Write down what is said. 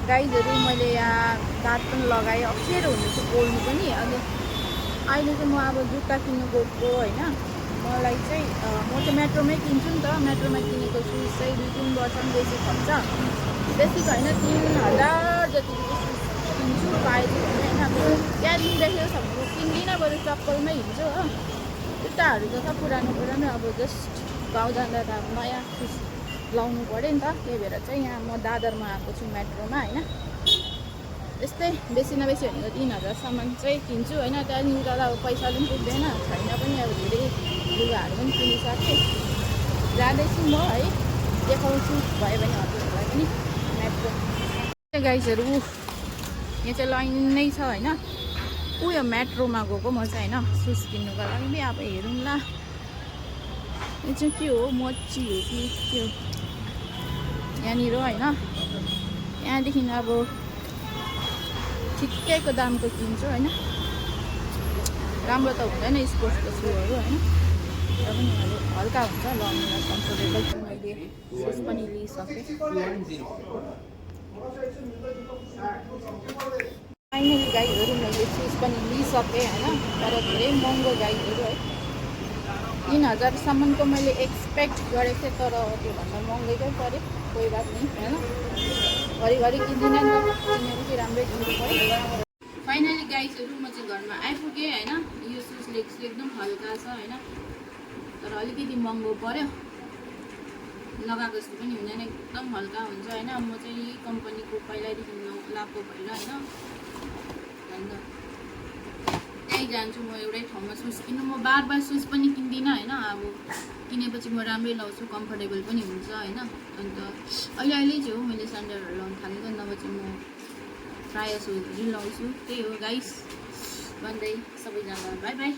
गाइजहरू मैले यहाँ दाँत पनि लगाएँ, अप्ठ्यारो हुँदैछ बोल्नु पनि। अनि अहिले चाहिँ म अब जुत्ता किन्नु गएको होइन। मलाई चाहिँ म चाहिँ मेट्रोमै किन्छु नि त। मेट्रोमा किनेको सुज चाहिँ 2-3 वर्षमा बेसी खप्छ, बेसी होइन 3000 जतिको सुज किन्छु पाएँ चाहिँ होइन। अब त्यहाँदेखि देखेको छ भने म किन्दिनँ, बरु चप्पलमै हिँड्छु हो। जुत्ताहरू त छ पुरानो पुरानो, अब जस्ट गाउँ जाँदा त अब नयाँ सुज लाउनु पऱ्यो नि त। त्यही भएर चाहिँ यहाँ म दादरमा आएको छु मेट्रोमा होइन। यस्तै बेसी न बेसी भनेको 3000सम्म चाहिँ किन्छु होइन। त्यहाँदेखि त अब पैसाले पनि पुग्दैन, छैन पनि। अब धेरै लुगाहरू पनि किनिसकेँ, जाँदैछु म है। देखाउँछु भयो भने हजुरहरूलाई पनि मेट्रो। गाइजहरू यहाँ चाहिँ लाइन नै छ होइन। उयो मेट्रोमा गएको म चाहिँ होइन सुज किन्नुको लागि। अब हेरौँला यो चाहिँ के हो, मच्ची हो कि के हो यहाँनिर होइन। यहाँदेखि अब ठिक्कैको दामको किन्छु होइन। राम्रो त हुँदैन स्पोर्ट्सको सुहरू होइन, र पनि अब हल्का हुन्छ, लगाउनुलाई कम्फोर्टेबल। मैले सुज पनि लिइसकेँ फाइनली गाइजहरू। मैले सुज पनि लिइसकेँ होइन, तर धेरै महँगो गाइजहरू है। 3000सम्मको मैले एक्सपेक्ट गरेको थिएँ, तर त्योभन्दा महँगैकै पऱ्यो। कोही बात नहीं होइन, घरिघरि किन्दिनँ नि त, किनेपछि राम्रै किन्नु पऱ्यो। फाइनली गाइजहरू म चाहिँ घरमा आइपुगेँ होइन। यो सुज लिएको छु, एकदम हल्का छ होइन, तर अलिकति महँगो पऱ्यो। लगाएको जस्तो पनि हुँदैन, एकदम हल्का हुन्छ होइन। म चाहिँ यही कम्पनीको पहिल्यैदेखि लगाएको भएर होइन, अन्त त्यहीँ जान्छु म एउटै ठाउँमा सुज किन्नु। म बार बार सुज पनि किन्दिनँ होइन। अब किनेपछि म राम्रै लाउँछु, कम्फोर्टेबल पनि हुन्छ होइन। अन्त अहिले चाहिँ हो मैले स्यान्डलहरू लाउनु थालेको, नभए चाहिँ म प्रायः सुजहरू लाउँछु। त्यही हो गाइस, भन्दै सबैजना बाई बाई।